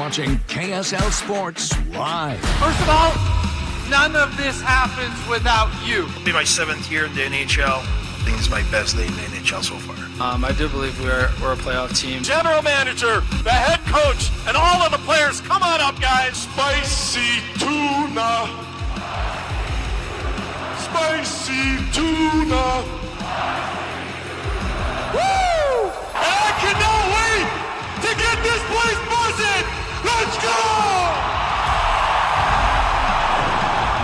watching KSL Sports live. First of all, none of this happens without you. It'll be my 7th year in the NHL. I think it's my best day in the NHL so far. I do believe we're a playoff team. General manager, the head coach, and all of the players, come on up, guys. Spicy tuna. Spicy tuna. Woo! And I cannot wait to get this place buzzing. Let's go!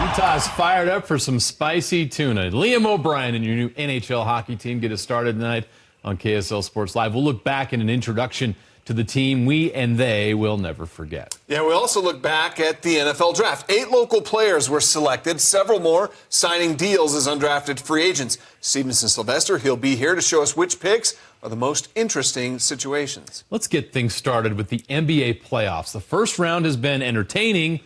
Utah's fired up for some spicy tuna. Liam O'Brien and your new NHL hockey team get us started tonight on KSL Sports Live. We'll look back in an introduction to the team we and they will never forget. Yeah, we also look back at the NFL draft. 8 local players were selected, several more signing deals as undrafted free agents. Stevenson Sylvester, he'll be here to show us which picks are the most interesting situations. Let's get things started with the NBA playoffs. The first round has been entertaining,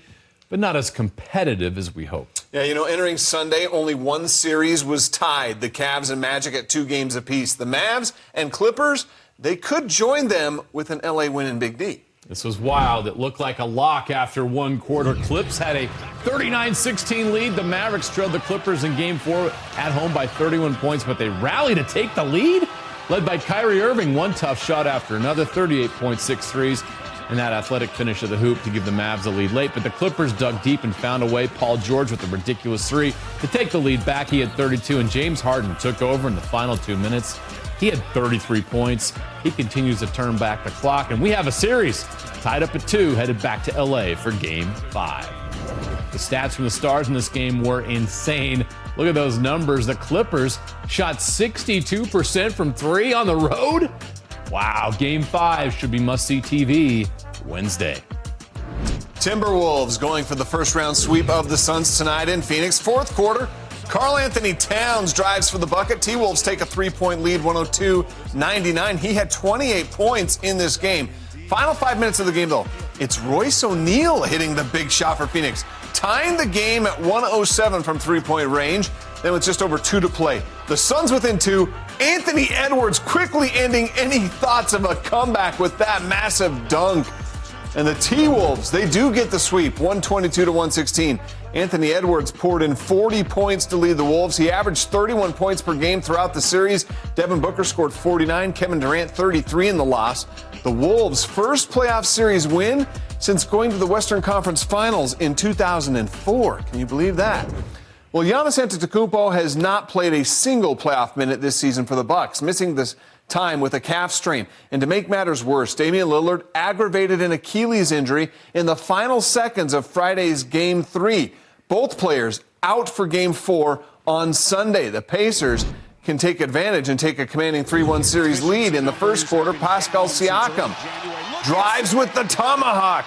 but not as competitive as we hoped. Yeah, entering Sunday, only one series was tied. The Cavs and Magic at 2 games apiece. The Mavs and Clippers, they could join them with an LA win in Big D. This was wild. It looked like a lock after one quarter. Clips had a 39-16 lead. The Mavericks trailed the Clippers in Game 4 at home by 31 points, but they rallied to take the lead. Led by Kyrie Irving, one tough shot after another, 38.6 threes. And that athletic finish of the hoop to give the Mavs a lead late. But the Clippers dug deep and found a way. Paul George with a ridiculous 3 to take the lead back. He had 32, and James Harden took over in the final 2 minutes. He had 33 points. He continues to turn back the clock, and we have a series tied up at 2, headed back to L.A. for Game 5. The stats from the Stars in this game were insane. Look at those numbers. The Clippers shot 62% from 3 on the road. Wow, Game 5 should be must-see TV Wednesday. Timberwolves going for the first-round sweep of the Suns tonight in Phoenix. Fourth quarter, Karl Anthony Towns drives for the bucket. T-Wolves take a 3-point lead, 102-99. He had 28 points in this game. Final 5 minutes of the game, though, it's Royce O'Neal hitting the big shot for Phoenix, tying the game at 107 from three-point range. Then with just over 2 to play, the Suns within 2. Anthony Edwards quickly ending any thoughts of a comeback with that massive dunk. And the T-Wolves, they do get the sweep, 122-116. Anthony Edwards poured in 40 points to lead the Wolves. He averaged 31 points per game throughout the series. Devin Booker scored 49, Kevin Durant 33 in the loss. The Wolves' first playoff series win since going to the Western Conference Finals in 2004. Can you believe that? Well, Giannis Antetokounmpo has not played a single playoff minute this season for the Bucks, missing this time with a calf strain. And to make matters worse, Damian Lillard aggravated an Achilles injury in the final seconds of Friday's Game 3. Both players out for Game 4 on Sunday. The Pacers can take advantage and take a commanding 3-1 series lead in the first quarter. Pascal Siakam drives with the tomahawk.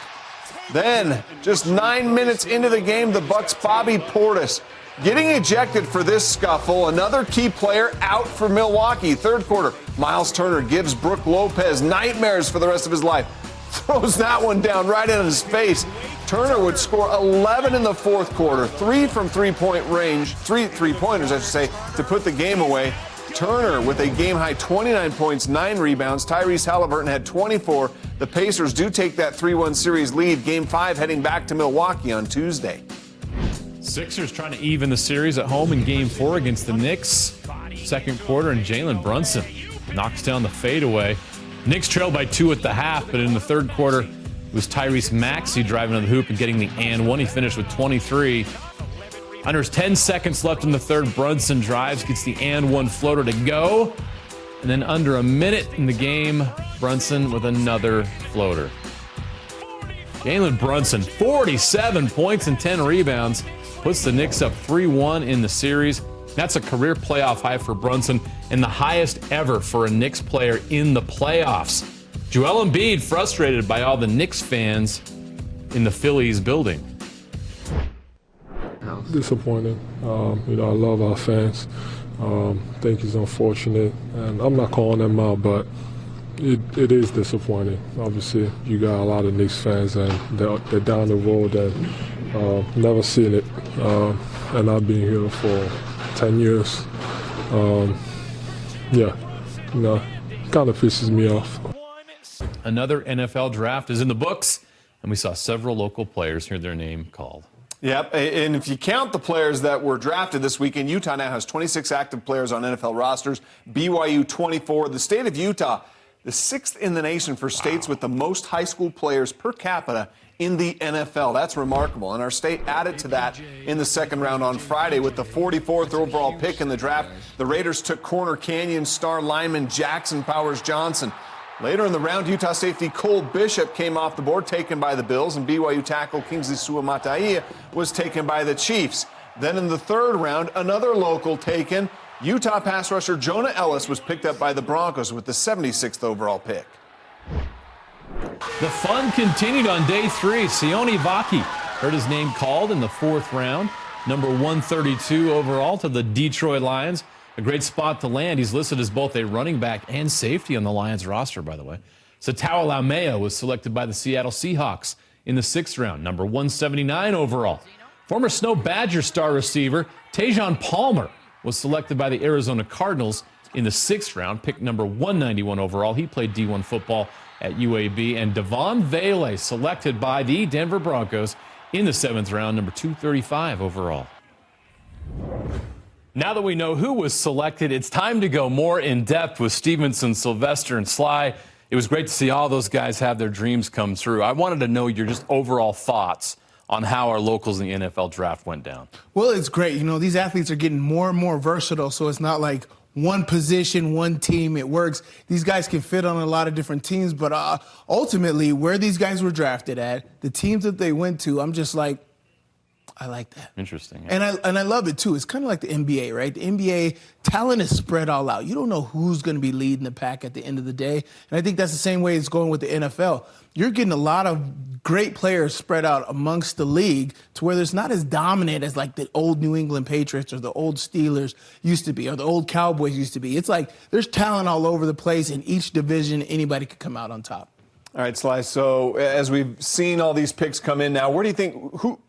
Then, just 9 minutes into the game, the Bucks' Bobby Portis getting ejected for this scuffle. Another key player out for Milwaukee. Third quarter, Miles Turner gives Brook Lopez nightmares for the rest of his life. Throws that one down right in his face. Turner would score 11 in the fourth quarter. 3 from three-point range, 3 three-pointers, I should say, to put the game away. Turner with a game-high 29 points, 9 rebounds. Tyrese Halliburton had 24. The Pacers do take that 3-1 series lead. Game 5 heading back to Milwaukee on Tuesday. Sixers trying to even the series at home in Game 4 against the Knicks. Second quarter, and Jalen Brunson knocks down the fadeaway. Knicks trailed by 2 at the half, but in the third quarter, it was Tyrese Maxey driving on the hoop and getting the and one. He finished with 23. Under 10 seconds left in the third, Brunson drives, gets the and one floater to go. And then under a minute in the game, Brunson with another floater. Jalen Brunson, 47 points and 10 rebounds, puts the Knicks up 3-1 in the series. That's a career playoff high for Brunson and the highest ever for a Knicks player in the playoffs. Joel Embiid frustrated by all the Knicks fans in the Phillies building. Disappointed. I love our fans. Think it's unfortunate, and I'm not calling them out, but it is disappointing. Obviously, you got a lot of Knicks fans, and they're down the road and never seen it. And I've been here for 10 years. Kind of pisses me off. Another NFL draft is in the books, and we saw several local players hear their name called. Yep, and if you count the players that were drafted this weekend, Utah now has 26 active players on NFL rosters, BYU 24. The state of Utah, the 6th in the nation for states with the most high school players per capita in the NFL. That's remarkable, and our state added to that in the second round on Friday with the 44th overall pick in the draft. The Raiders took Corner Canyon star lineman Jackson Powers Johnson. Later in the round, Utah safety Cole Bishop came off the board, taken by the Bills, and BYU tackle Kingsley Suamataia was taken by the Chiefs. Then in the third round, another local taken. Utah pass rusher Jonah Ellis was picked up by the Broncos with the 76th overall pick. The fun continued on day 3. Sione Vaki heard his name called in the 4th round, number 132 overall to the Detroit Lions. A great spot to land. He's listed as both a running back and safety on the Lions roster, by the way. Satawa Laumea was selected by the Seattle Seahawks in the 6th round, number 179 overall. Former Snow Badger star receiver Tajon Palmer was selected by the Arizona Cardinals in the 6th round, picked number 191 overall. He played D1 football at UAB. And Devon Vele selected by the Denver Broncos in the 7th round, number 235 overall. Now that we know who was selected, it's time to go more in depth with Stevenson, Sylvester, and Sly. It was great to see all those guys have their dreams come true. I wanted to know your just overall thoughts on how our locals in the NFL draft went down. Well, it's great. You know, these athletes are getting more and more versatile, so it's not like one position, one team, it works. These guys can fit on a lot of different teams, but ultimately, where these guys were drafted at, the teams that they went to, I'm just like, I like that. Interesting. Yeah. And I love it, too. It's kind of like the NBA, right? The NBA, talent is spread all out. You don't know who's going to be leading the pack at the end of the day. And I think that's the same way it's going with the NFL. You're getting a lot of great players spread out amongst the league to where there's not as dominant as like the old New England Patriots or the old Steelers used to be or the old Cowboys used to be. It's like there's talent all over the place in each division. Anybody could come out on top. All right, Sly, so as we've seen all these picks come in now, where do you think,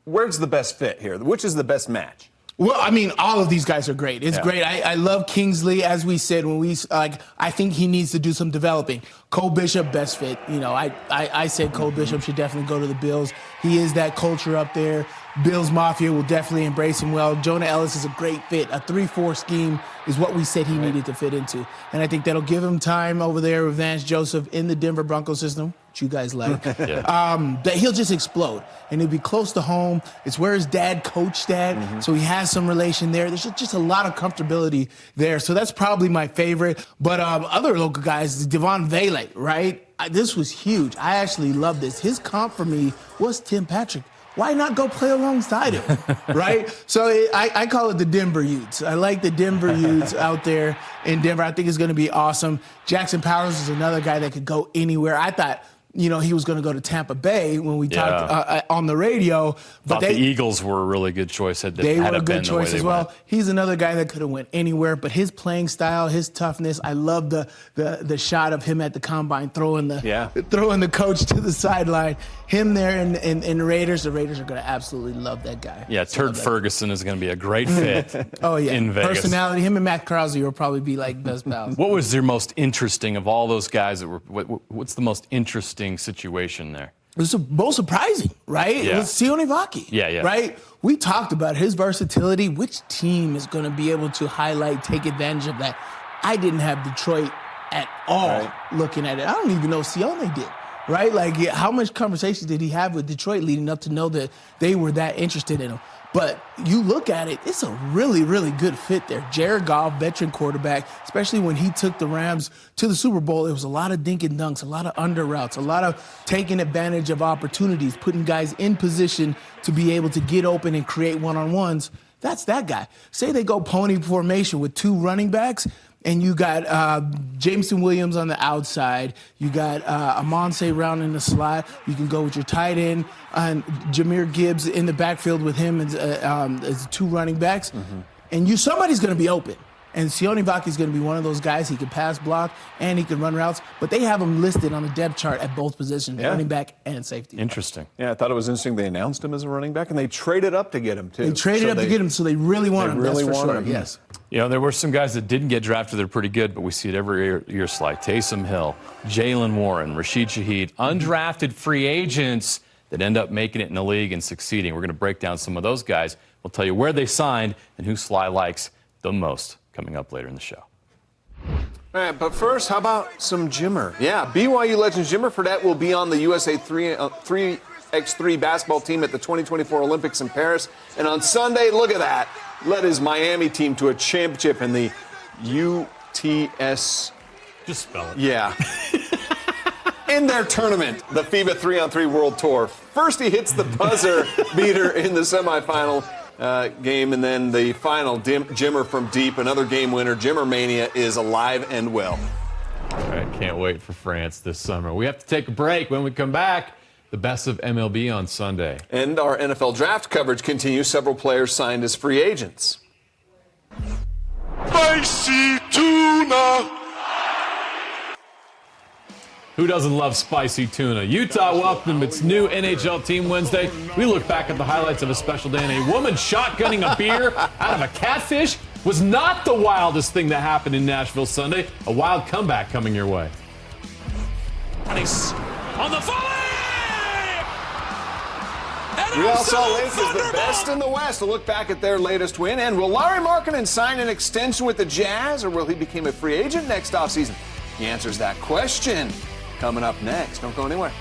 where's the best fit here? Which is the best match? Well, I mean, all of these guys are great. It's great. I love Kingsley, as we said, I think he needs to do some developing. Cole Bishop, best fit. You know, I said Cole Bishop should definitely go to the Bills. He is that culture up there. Bills Mafia will definitely embrace him well. Jonah Ellis is a great fit. A 3-4 scheme is what we said he needed to fit into. And I think that'll give him time over there with Vance Joseph in the Denver Broncos system, which you guys like. That he'll just explode. And he'll be close to home. It's where his dad coached at, so he has some relation there. There's just a lot of comfortability there. So that's probably my favorite. But other local guys, Devon Vele, right? This was huge. I actually love this. His comp for me was Tim Patrick. Why not go play alongside him, right? So I call it the Denver Utes. I like the Denver Utes out there in Denver. I think it's going to be awesome. Jackson Powers is another guy that could go anywhere. I thought, you know, he was going to go to Tampa Bay when we talked on the radio. But the Eagles were a really good choice. They were a good choice as well. He's another guy that could have went anywhere, but his playing style, his toughness, I love the shot of him at the combine throwing the coach to the sideline. Him there and the Raiders are going to absolutely love that guy. Yeah, Turd Ferguson is going to be a great fit in Vegas. Personality, him and Matt Krause will probably be like best pals. What was your most interesting of all those guys that were? What's the most interesting situation there? It was the most surprising, right? Yeah. It was Sione Vaki. Yeah. Right? We talked about his versatility. Which team is going to be able to highlight, take advantage of that? I didn't have Detroit at all looking at it. I don't even know if Sione did. Right? Like, how much conversation did he have with Detroit leading up to know that they were that interested in him? But you look at it, it's a really, really good fit there. Jared Goff, veteran quarterback, especially when he took the Rams to the Super Bowl, it was a lot of dink and dunks, a lot of under routes, a lot of taking advantage of opportunities, putting guys in position to be able to get open and create one-on-ones. That's that guy. Say they go pony formation with 2 running backs, and you got Jameson Williams on the outside. You got Amon-Ra Brown in the slot. You can go with your tight end and Jahmyr Gibbs in the backfield with him as 2 running backs. And somebody's going to be open. And Sione Vaki is going to be one of those guys. He can pass block and he can run routes. But they have him listed on the depth chart at both positions, running back and safety. Interesting. Yeah, I thought it was interesting. They announced him as a running back, and they traded up to get him, too. They traded up to get him, so they really want him. Really that's for want sure. him. Yes. You know, there were some guys that didn't get drafted that are pretty good, but we see it every year, Sly. Taysom Hill, Jalen Warren, Rashid Shaheed, undrafted free agents that end up making it in the league and succeeding. We're going to break down some of those guys. We'll tell you where they signed and who Sly likes the most coming up later in the show. All right, but first, how about some Jimmer? Yeah, BYU legend Jimmer Fredette will be on the USA 3x3 basketball team at the 2024 Olympics in Paris. And on Sunday, look at that, led his Miami team to a championship in the UTS. Just spell it. Yeah. In their tournament, the FIBA 3-on-3 World Tour. First, he hits the buzzer beater in the semifinal game, and then the final, Jimmer from deep, another game winner. Jimmer Mania is alive and well. All right, can't wait for France this summer. We have to take a break. When we come back, the best of MLB on Sunday. And our NFL draft coverage continues. Several players signed as free agents. Spicy tuna. Who doesn't love spicy tuna? Utah welcomed its new NHL team Wednesday. We look back at the highlights of a special day, and a woman shotgunning a beer out of a catfish was not the wildest thing that happened in Nashville Sunday. A wild comeback coming your way. Nice. On the volley! Real Salt Lake is the best in the West. A look back at their latest win. And will Larry Markkinen sign an extension with the Jazz, or will he become a free agent next offseason? He answers that question coming up next. Don't go anywhere.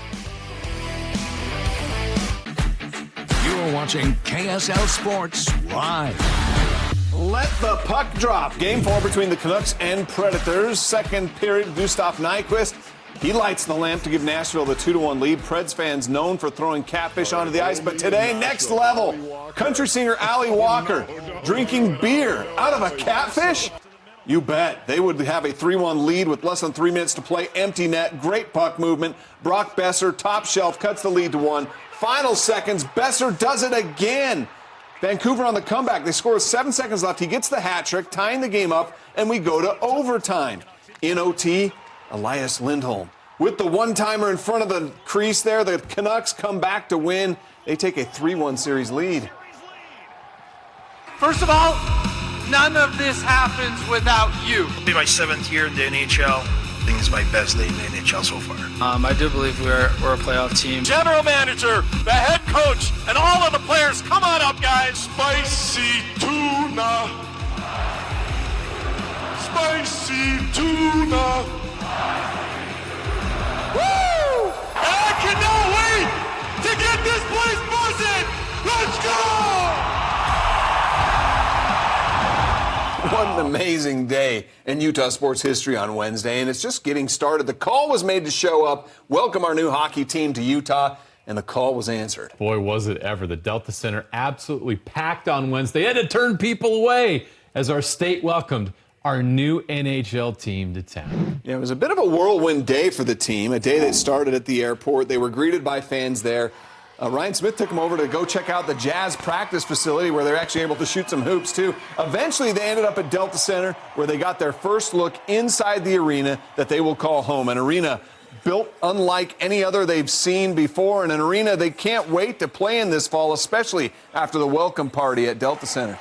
You are watching KSL Sports Live. Let the puck drop. Game 4 between the Canucks and Predators. Second period, Gustav Nyquist. He lights the lamp to give Nashville the 2-1 lead. Preds fans known for throwing catfish onto the ice, but today, next level. Country singer Allie Walker drinking beer out of a catfish? You bet. They would have a 3-1 lead with less than 3 minutes to play. Empty net, great puck movement. Brock Besser, top shelf, cuts the lead to 1. Final seconds, Besser does it again. Vancouver on the comeback. They score with 7 seconds left. He gets the hat trick, tying the game up, and we go to overtime. In OT, Elias Lindholm. With the one-timer in front of the crease there, the Canucks come back to win. They take a 3-1 series lead. First of all, none of this happens without you. It'll be my 7th year in the NHL. I think it's my best day in the NHL so far. I do believe we're a playoff team. General manager, the head coach, and all of the players, come on up, guys. Spicy tuna. Spicy tuna. Woo! And I cannot wait to get this place buzzing. Let's go! What an amazing day in Utah sports history on Wednesday, and it's just getting started. The call was made to show up, welcome our new hockey team to Utah, and the call was answered. Boy, was it ever. The Delta Center absolutely packed on Wednesday. It had to turn people away as our state welcomed our new NHL team to town. Yeah, it was a bit of a whirlwind day for the team, a day that started at the airport. They were greeted by fans there. Ryan Smith took them over to go check out the Jazz practice facility where they're actually able to shoot some hoops, too. Eventually, they ended up at Delta Center where they got their first look inside the arena that they will call home. An arena built unlike any other they've seen before, and an arena they can't wait to play in this fall, especially after the welcome party at Delta Center.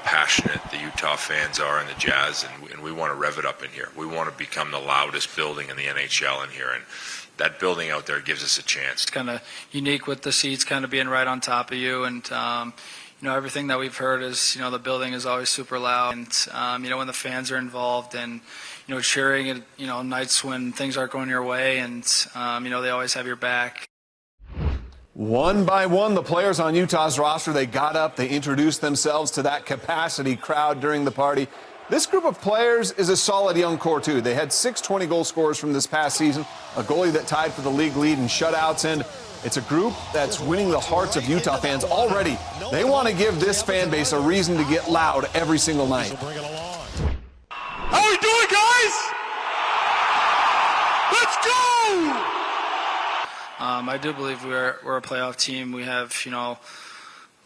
Passionate the Utah fans are and the Jazz, and we want to rev it up in here. We want to become the loudest building in the NHL in here, and that building out there gives us a chance. It's kind of unique with the seats kind of being right on top of you, and everything that we've heard is the building is always super loud, and when the fans are involved and cheering at nights when things aren't going your way, and they always have your back. One by one, the players on Utah's roster, they got up, they introduced themselves to that capacity crowd during the party. This group of players is a solid young core, too. They had 6 20-goal scorers from this past season, a goalie that tied for the league lead in shutouts, and it's a group that's winning the hearts of Utah fans already. They want to give this fan base a reason to get loud every single night. How are we doing, guys? Let's go! I do believe we're a playoff team. We have, a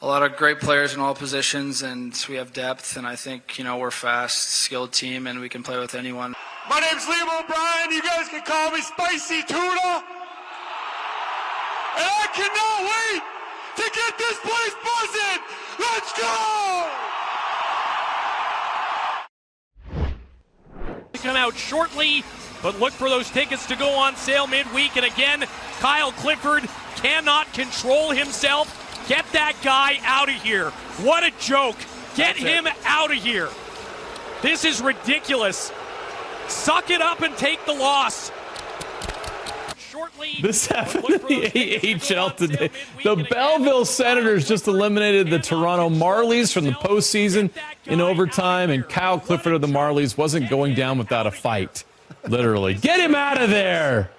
lot of great players in all positions, and we have depth, and I think, we're a fast, skilled team, and we can play with anyone. My name's Liam O'Brien. You guys can call me Spicy Tuna. And I cannot wait to get this place buzzing. Let's go! come out shortly, but look for those tickets to go on sale midweek. And again, Kyle Clifford cannot control himself. Get that guy out of here. What a joke. Get him out of here. This is ridiculous. Suck it up and take the loss. This happened in the AHL today. The Belleville Senators just eliminated the Toronto Marlies from the postseason in overtime, and Kyle Clifford of the Marlies wasn't going down without a fight. Literally. Get him out of there!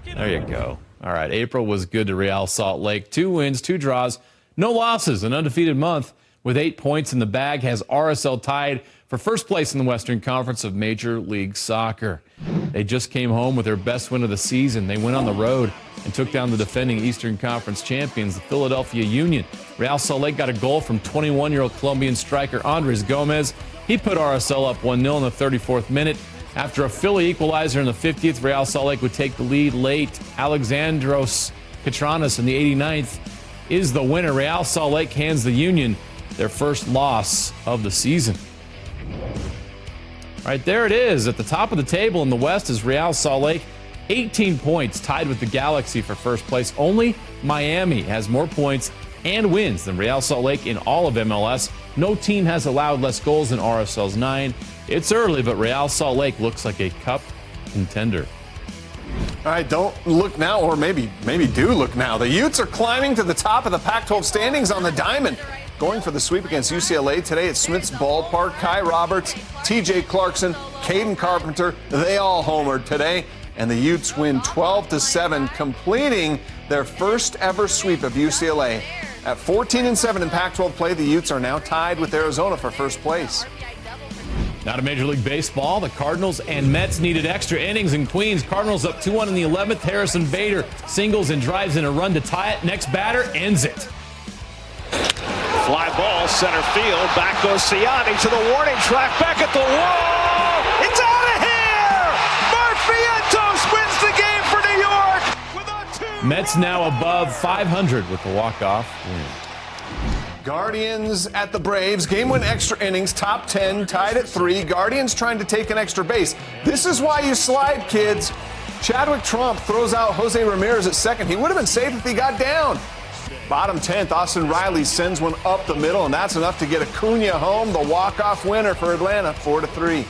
There you go. All right, April was good to Real Salt Lake. 2 wins, 2 draws, no losses, an undefeated month with 8 points in the bag, has RSL tied for first place in the Western Conference of Major League Soccer. They just came home with their best win of the season. They went on the road and took down the defending Eastern Conference champions, the Philadelphia Union. Real Salt Lake got a goal from 21-year-old Colombian striker Andres Gomez. He put RSL up 1-0 in the 34th minute. After a Philly equalizer in the 50th, Real Salt Lake would take the lead late. Alexandros Katranas in the 89th is the winner. Real Salt Lake hands the Union their first loss of the season. All right, there it is. At the top of the table in the West is Real Salt Lake, 18 points, tied with the Galaxy for first place. Only Miami has more points and wins than Real Salt Lake in all of MLS. No team has allowed less goals than RSL's 9. It's early, but Real Salt Lake looks like a cup contender. All right, don't look now, or maybe do look now. The Utes are climbing to the top of the Pac-12 standings on the diamond. Going for the sweep against UCLA today at Smith's Ballpark. Kai Roberts, TJ Clarkson, Caden Carpenter, they all homered today. And the Utes win 12-7, completing their first ever sweep of UCLA. At 14-7 in Pac-12 play, the Utes are now tied with Arizona for first place. Now to Major League Baseball, the Cardinals and Mets needed extra innings in Queens. Cardinals up 2-1 in the 11th. Harrison Bader singles and drives in a run to tie it. Next batter ends it. Fly ball, center field. Back goes Ciani to the warning track. Back at the wall. It's out of here! Mark Vientos wins the game for New York. Mets now above 500 with the walk-off win. Guardians at the Braves. Game win extra innings, top 10, tied at 3. Guardians trying to take an extra base. This is why you slide, kids. Chadwick Trump throws out Jose Ramirez at second. He would have been safe if he got down. Bottom 10th, Austin Riley sends one up the middle, and that's enough to get Acuna home. The walk-off winner for Atlanta, 4-3.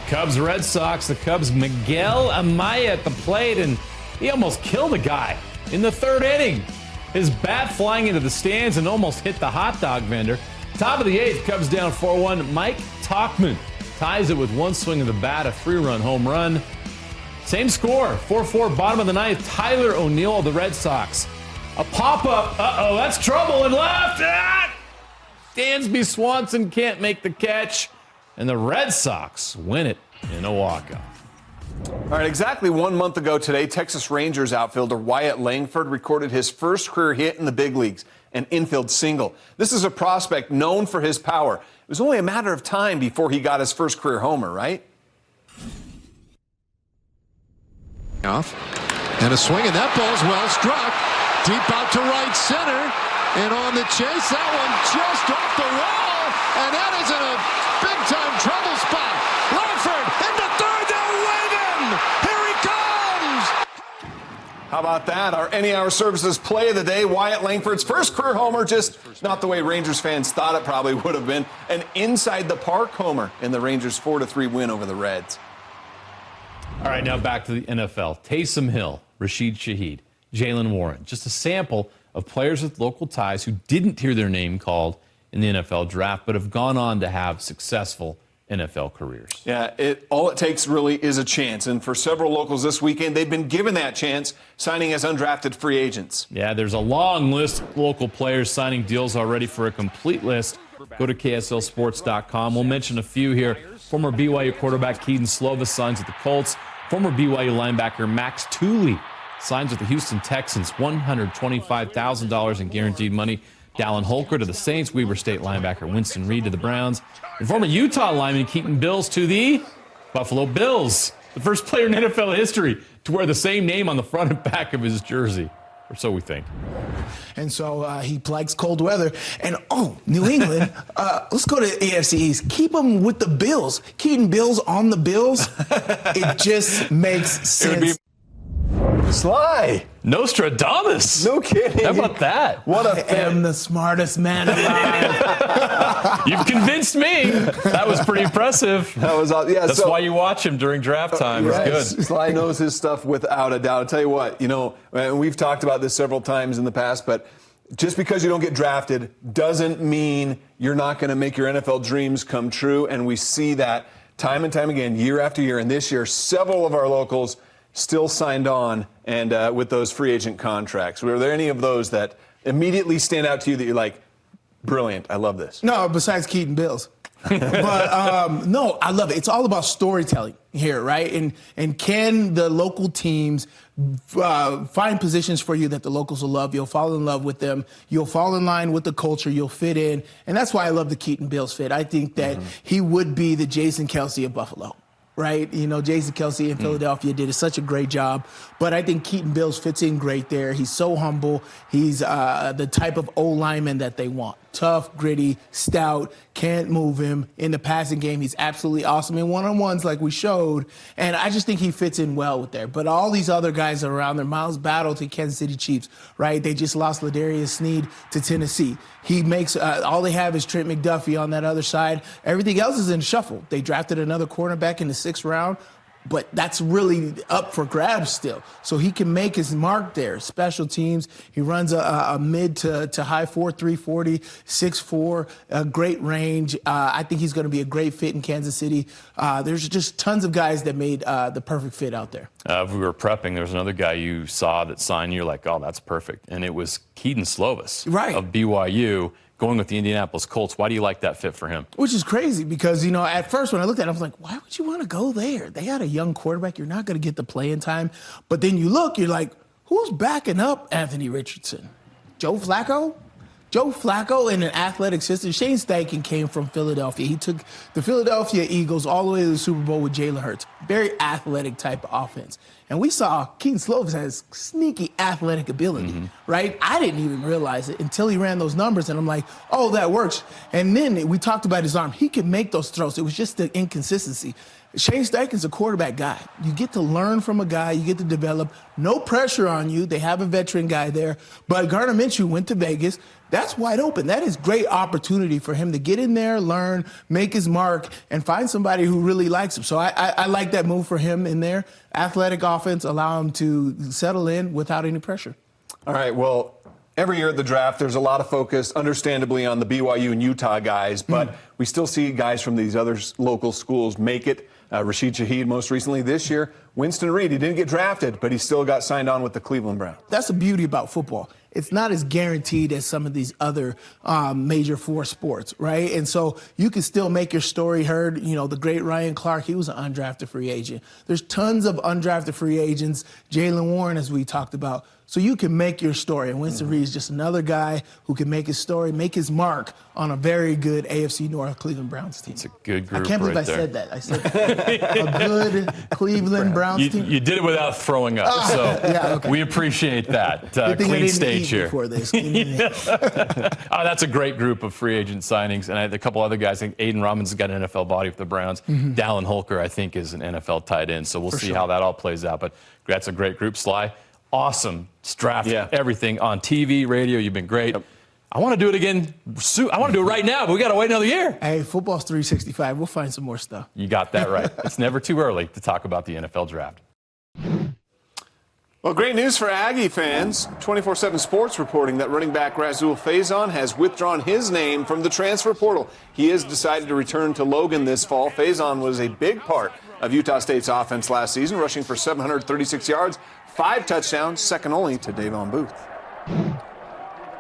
Cubs Red Sox. The Cubs Miguel Amaya at the plate, and he almost killed a guy in the 3rd inning. His bat flying into the stands and almost hit the hot dog vendor. Top of the 8th, Cubs down 4-1. Mike Tauchman ties it with one swing of the bat, a 3-run home run. Same score, 4-4, bottom of the 9th. Tyler O'Neill of the Red Sox. A pop-up. Uh-oh, that's trouble in left. Dansby Swanson can't make the catch, and the Red Sox win it in a walk-off. All right, exactly 1 month ago today, Texas Rangers outfielder Wyatt Langford recorded his first career hit in the big leagues, an infield single. This is a prospect known for his power. It was only a matter of time before he got his first career homer, right? Off, and a swing, and that ball's well struck. Deep out to right center, and on the chase, that one just off the wall, and that is in a big-time trouble spot. Langford into third, they'll wave him! Here he comes! How about that? Our Any Hour Services play of the day, Wyatt Langford's first career homer, just not the way Rangers fans thought it probably would have been. An inside-the-park homer in the Rangers' 4-3 win over the Reds. All right, now back to the NFL. Taysom Hill, Rashid Shaheed, Jaylen Warren, just a sample of players with local ties who didn't hear their name called in the NFL draft, but have gone on to have successful NFL careers. Yeah, all it takes really is a chance. And for several locals this weekend, they've been given that chance, signing as undrafted free agents. Yeah, there's a long list of local players signing deals already. For a complete list, go to KSLSports.com. We'll mention a few here. Former BYU quarterback Keaton Slovis signs with the Colts. Former BYU linebacker Max Tooley signs with the Houston Texans, $125,000 in guaranteed money. Dallin Holker to the Saints. Weber State linebacker Winston Reed to the Browns. And former Utah lineman Keaton Bills to the Buffalo Bills. The first player in NFL history to wear the same name on the front and back of his jersey. Or so we think. And so he likes cold weather. And, New England, let's go to AFC East. Keep them with the Bills. Keaton Bills on the Bills. It just makes sense. Sly. Nostradamus. No kidding. How about that? What I am the smartest man alive. You've convinced me. That was pretty impressive. That was yeah. That's why you watch him during draft time. It's good. Sly knows his stuff without a doubt. I'll tell you what, and we've talked about this several times in the past, but just because you don't get drafted doesn't mean you're not going to make your NFL dreams come true. And we see that time and time again, year after year. And this year, several of our locals still signed on and with those free agent contracts. Were there any of those that immediately stand out to you that you're like, brilliant, I love this? No, besides Keaton Bills. But no, I love it. It's all about storytelling here, right? And can the local teams find positions for you that the locals will love? You'll fall in love with them. You'll fall in line with the culture. You'll fit in. And that's why I love the Keaton Bills fit. I think that he would be the Jason Kelce of Buffalo. Right? Jason Kelce in Philadelphia did such a great job. But I think Keaton Bills fits in great there. He's so humble. He's the type of O-lineman that they want. Tough, gritty, stout, can't move him. In the passing game, he's absolutely awesome in one-on-ones like we showed. And I just think he fits in well with there. But all these other guys around there, Miles Battle to Kansas City Chiefs, right? They just lost Ladarius Sneed to Tennessee. He makes all they have is Trent McDuffie on that other side. Everything else is in shuffle. They drafted another cornerback in the 6th round. But that's really up for grabs still. So he can make his mark there. Special teams. He runs a mid to high 4.3 40, 6'4", a great range. I think he's going to be a great fit in Kansas City. There's just tons of guys that made the perfect fit out there. If we were prepping, there was another guy you saw that signed. You're like, oh, that's perfect. And it was Keaton Slovis of BYU. Going with the Indianapolis Colts. Why do you like that fit for him? Which is crazy because, at first when I looked at it, I was like, why would you want to go there? They had a young quarterback. You're not going to get the playing time. But then you look, you're like, who's backing up Anthony Richardson? Joe Flacco? Joe Flacco in an athletic system. Shane Steichen came from Philadelphia. He took the Philadelphia Eagles all the way to the Super Bowl with Jalen Hurts. Very athletic type of offense. And we saw Keaton Slovis has sneaky athletic ability, right? I didn't even realize it until he ran those numbers, and I'm like, oh, that works. And then we talked about his arm. He could make those throws. It was just the inconsistency. Shane Steichen's a quarterback guy. You get to learn from a guy. You get to develop. No pressure on you. They have a veteran guy there. But Gardner Minshew went to Vegas. That's wide open. That is great opportunity for him to get in there, learn, make his mark, and find somebody who really likes him. So I like that move for him in there. Athletic offense, allow him to settle in without any pressure. All right, well, every year at the draft, there's a lot of focus, understandably, on the BYU and Utah guys, but we still see guys from these other local schools make it. Rashid Shaheed most recently this year. Winston Reed, he didn't get drafted, but he still got signed on with the Cleveland Browns. That's the beauty about football. It's not as guaranteed as some of these other major 4 sports, right? And so you can still make your story heard. The great Ryan Clark, he was an undrafted free agent. There's tons of undrafted free agents. Jaylen Warren, as we talked about. So you can make your story. And Winston Reed is just another guy who can make his story, make his mark on a very good AFC North Cleveland Browns team. It's a good group. I can't believe I said that. I said a good Cleveland Browns team. You did it without throwing up. So we appreciate that. Clean stage here. Before this. That's a great group of free agent signings. And a couple other guys. I think Aiden Robbins has got an NFL body for the Browns. Dallin Holker, I think, is an NFL tight end. So we'll see how that all plays out. But that's a great group. Sly, awesome draft. Everything on TV, radio. You've been great. I want to do it again soon. I want to do it right now, but we got to wait another year. Hey, football's 365. We'll find some more stuff. You got that right. It's never too early to talk about the NFL draft. Well, great news for Aggie fans. 24/7 Sports reporting that running back Razul Faison has withdrawn his name from the transfer portal. He has decided to return to Logan this fall. Faison was a big part of Utah State's offense last season, rushing for 736 yards, 5 touchdowns, second only to Davon Booth.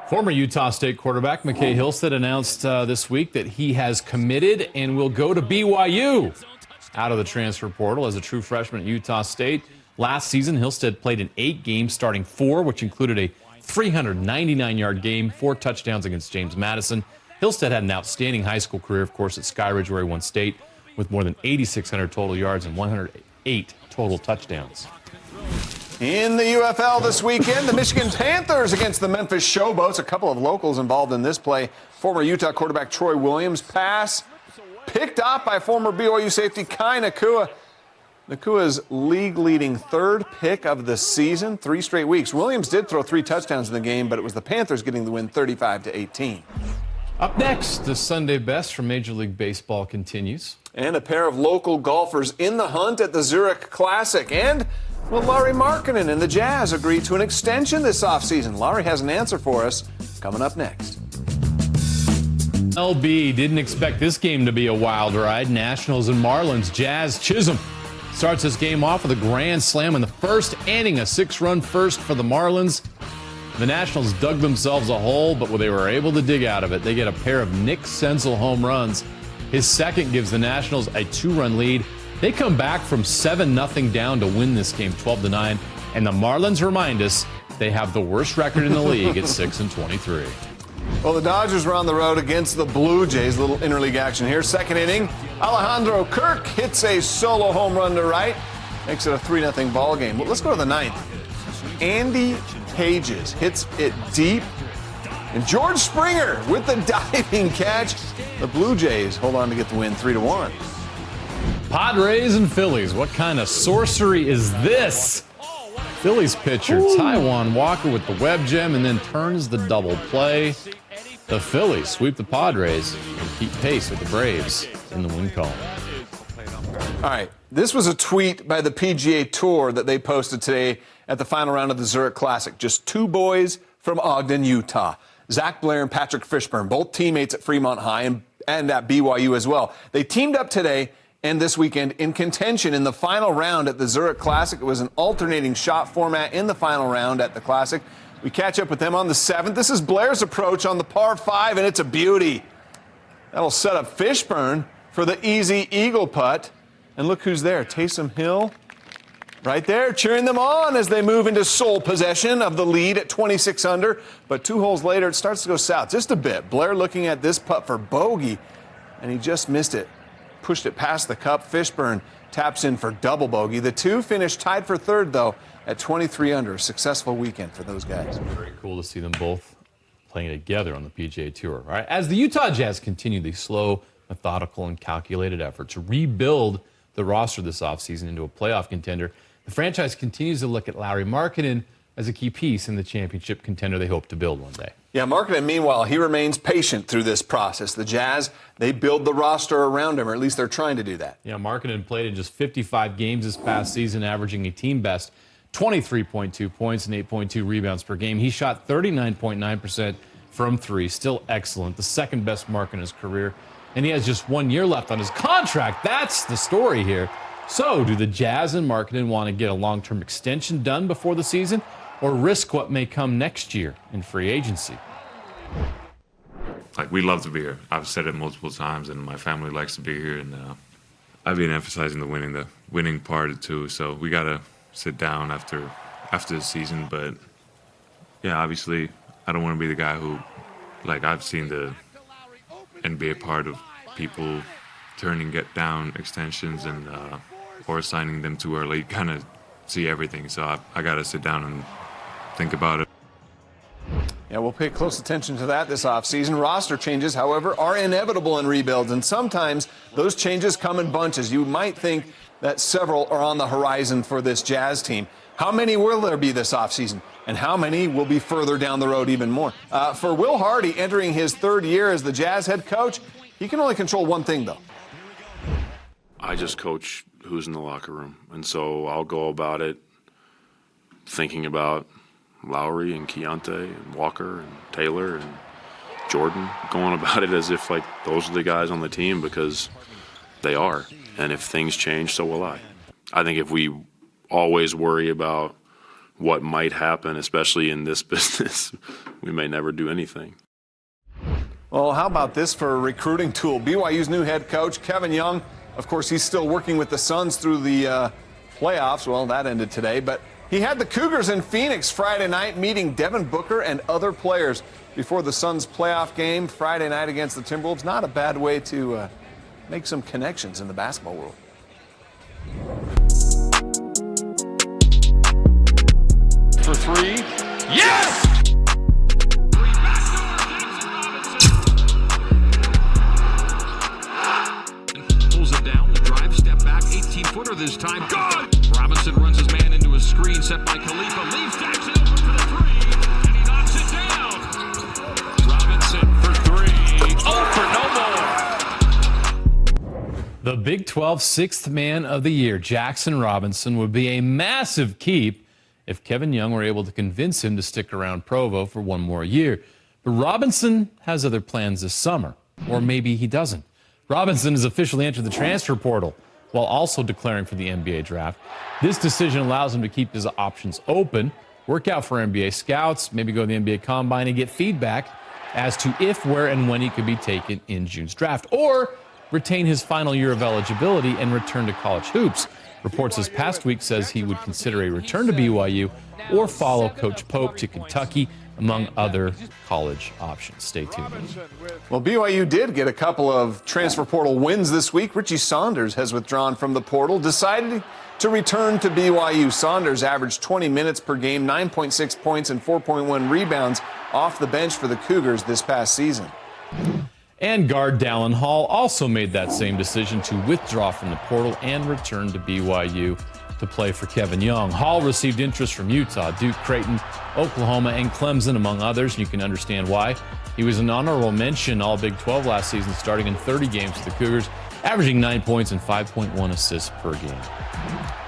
Former Utah State quarterback McKay Hillstead announced this week that he has committed and will go to BYU out of the transfer portal as a true freshman at Utah State. Last season, Hillstead played in 8 games, starting 4, which included a 399-yard game, 4 touchdowns against James Madison. Hillstead had an outstanding high school career, of course, at Skyridge, where he won state with more than 8,600 total yards and 108 total touchdowns. In the UFL this weekend, the Michigan Panthers against the Memphis Showboats. A couple of locals involved in this play. Former Utah quarterback Troy Williams' pass picked off by former BYU safety Kai Nakua. Nakua's league-leading third pick of the season, 3 straight weeks. Williams did throw 3 touchdowns in the game, but it was the Panthers getting the win 35-18. Up next, the Sunday best from Major League Baseball continues. And a pair of local golfers in the hunt at the Zurich Classic. And will Lauri Markkanen and the Jazz agree to an extension this offseason? Lauri has an answer for us coming up next. LB didn't expect this game to be a wild ride. Nationals and Marlins. Jazz Chisholm starts this game off with a grand slam in the first inning, a 6-run first for the Marlins. The Nationals dug themselves a hole, but they were able to dig out of it. They get a pair of Nick Senzel home runs. His second gives the Nationals a 2-run lead. They come back from 7-0 down to win this game 12-9. And the Marlins remind us they have the worst record in the league at 6-23. Well, the Dodgers were on the road against the Blue Jays. Little interleague action here. Second inning, Alejandro Kirk hits a solo home run to right. Makes it a 3-0 ball game. Well, let's go to the ninth. Andy Pages hits it deep. And George Springer with the diving catch. The Blue Jays hold on to get the win 3-1. Padres and Phillies. What kind of sorcery is this? Phillies pitcher Taijuan Walker with the web gem and then turns the double play. The Phillies sweep the Padres and keep pace with the Braves in the win column. All right, this was a tweet by the PGA Tour that they posted today at the final round of the Zurich Classic. Just 2 boys from Ogden, Utah. Zach Blair and Patrick Fishburne, both teammates at Fremont High and at BYU as well. They teamed up today and this weekend in contention in the final round at the Zurich Classic. It was an alternating shot format in the final round at the Classic. We catch up with them on the 7th. This is Blair's approach on the par 5, and it's a beauty. That'll set up Fishburne for the easy eagle putt. And look who's there, Taysom Hill. Right there, cheering them on as they move into sole possession of the lead at 26 under. But 2 holes later, it starts to go south just a bit. Blair looking at this putt for bogey, and he just missed it. Pushed it past the cup. Fishburne taps in for double bogey. The 2 finished tied for 3rd, though, at 23 under. A successful weekend for those guys. Very cool to see them both playing together on the PGA Tour. All right, as the Utah Jazz continue the slow, methodical, and calculated effort to rebuild the roster this offseason into a playoff contender, the franchise continues to look at Lauri Markkanen as a key piece in the championship contender they hope to build one day. Yeah, Markkanen, meanwhile, he remains patient through this process. The Jazz, they build the roster around him, or at least they're trying to do that. Yeah, Markkanen played in just 55 games this past season, averaging a team best 23.2 points and 8.2 rebounds per game. He shot 39.9% from 3, still excellent, the second best mark in his career. And he has just 1 year left on his contract. That's the story here. So, do the Jazz and Markkanen want to get a long-term extension done before the season, or risk what may come next year in free agency? We love to be here. I've said it multiple times, and my family likes to be here. And I've been emphasizing the winning part too. So we gotta sit down after the season. But yeah, obviously, I don't want to be the guy who, I've seen the NBA part of people turning down extensions and or signing them too early. Kind of see everything. So I got to sit down and think about it. Yeah, we'll pay close attention to that this offseason. Roster changes, however, are inevitable in rebuilds, and sometimes those changes come in bunches. You might think that several are on the horizon for this Jazz team. How many will there be this offseason, and how many will be further down the road even more? For Will Hardy, entering his 3rd year as the Jazz head coach, he can only control one thing, though. I just coach who's in the locker room, and so I'll go about it thinking about Lowry and Keontae and Walker and Taylor and Jordan, going about it as if those are the guys on the team, because they are. And if things change, so will I. I think if we always worry about what might happen, especially in this business, we may never do anything. Well, how about this for a recruiting tool? BYU's new head coach, Kevin Young, of course, he's still working with the Suns through the playoffs. Well, that ended today, but he had the Cougars in Phoenix Friday night, meeting Devin Booker and other players before the Suns' playoff game Friday night against the Timberwolves. Not a bad way to make some connections in the basketball world. Good! Robinson runs his man into a screen set by Khalifa. Leaves Jackson open for the three. And he knocks it down. Robinson for three. Oh, for no more. The Big 12 sixth man of the year, Jackson Robinson, would be a massive keep if Kevin Young were able to convince him to stick around Provo for one more year. But Robinson has other plans this summer, or maybe he doesn't. Robinson has officially entered the transfer portal while also declaring for the NBA draft. This decision allows him to keep his options open, work out for NBA scouts, maybe go to the NBA Combine and get feedback as to if, where, and when he could be taken in June's draft, or retain his final year of eligibility and return to college hoops. Reports this past week says he would consider a return to BYU or follow Coach Pope to Kentucky, among other college options. Stay tuned. Well, BYU did get a couple of transfer portal wins this week. Richie Saunders has withdrawn from the portal, decided to return to BYU. Saunders averaged 20 minutes per game, 9.6 points and 4.1 rebounds off the bench for the Cougars this past season. And guard Dallin Hall also made that same decision to withdraw from the portal and return to BYU to play for Kevin Young. Hall received interest from Utah, Duke, Creighton, Oklahoma, and Clemson, among others, and you can understand why. He was an honorable mention All Big 12 last season, starting in 30 games for the Cougars, averaging 9 points and 5.1 assists per game.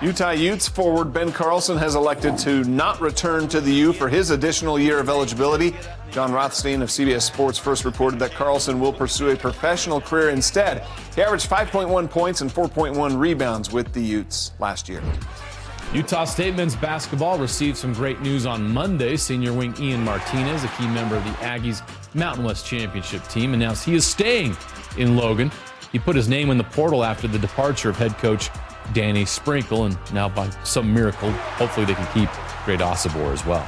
Utah Utes forward Ben Carlson has elected to not return to the U for his additional year of eligibility. John Rothstein of CBS Sports first reported that Carlson will pursue a professional career instead. He averaged 5.1 points and 4.1 rebounds with the Utes last year. Utah State men's basketball received some great news on Monday. Senior wing Ian Martinez, a key member of the Aggies Mountain West Championship team, announced he is staying in Logan. He put his name in the portal after the departure of head coach Danny Sprinkle, and now by some miracle, hopefully they can keep Greg Osobor as well.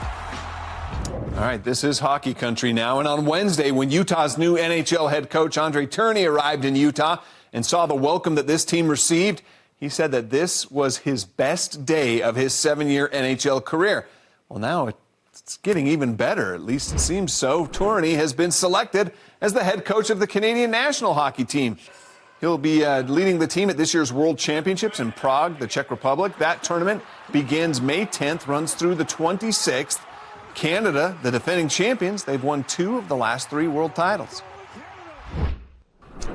All right, this is hockey country now, and on Wednesday, when Utah's new NHL head coach Andre Tourigny arrived in Utah and saw the welcome that this team received, he said that this was his best day of his 7-year NHL career. Well, now it's getting even better, at least it seems so. Tourigny has been selected as the head coach of the Canadian national hockey team. He'll be leading the team at this year's World Championships in Prague, the Czech Republic. That tournament begins May 10th, runs through the 26th. Canada, the defending champions, they've won 2 of the last 3 world titles.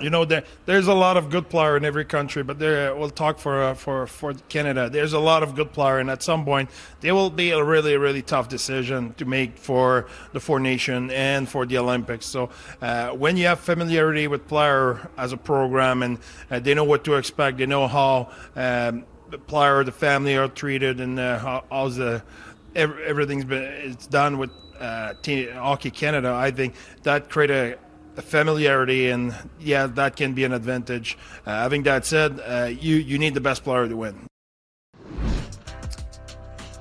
You know, there's a lot of good player in every country, but we'll talk for Canada. There's a lot of good player, and at some point, there will be a really, really tough decision to make for the Four Nations and for the Olympics. So when you have familiarity with player as a program, and they know what to expect, they know how the player, the family are treated, and how's everything's it's done with Hockey Canada. I think that create a familiarity, and yeah, that can be an advantage. Having that said, you need the best player to win.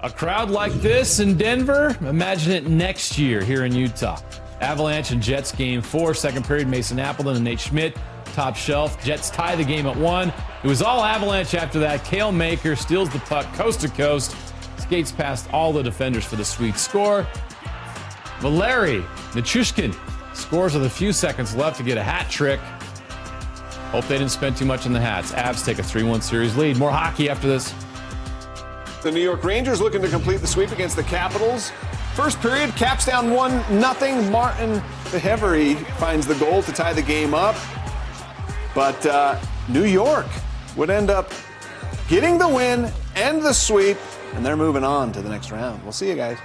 A crowd like this in Denver, imagine it next year here in Utah. Avalanche and Jets game 4, second period, Mason Appleton and Nate Schmidt, top shelf. Jets tie the game at 1. It was all Avalanche after that. Cale Maker steals the puck coast to coast, skates past all the defenders for the sweet score. Valeri Nichushkin scores with a few seconds left to get a hat trick. Hope they didn't spend too much on the hats. Avs take a 3-1 series lead. More hockey after this. The New York Rangers looking to complete the sweep against the Capitals. First period, Caps down 1-0. Martin Fehervary finds the goal to tie the game up. But New York would end up getting the win and the sweep, and they're moving on to the next round. We'll see you guys.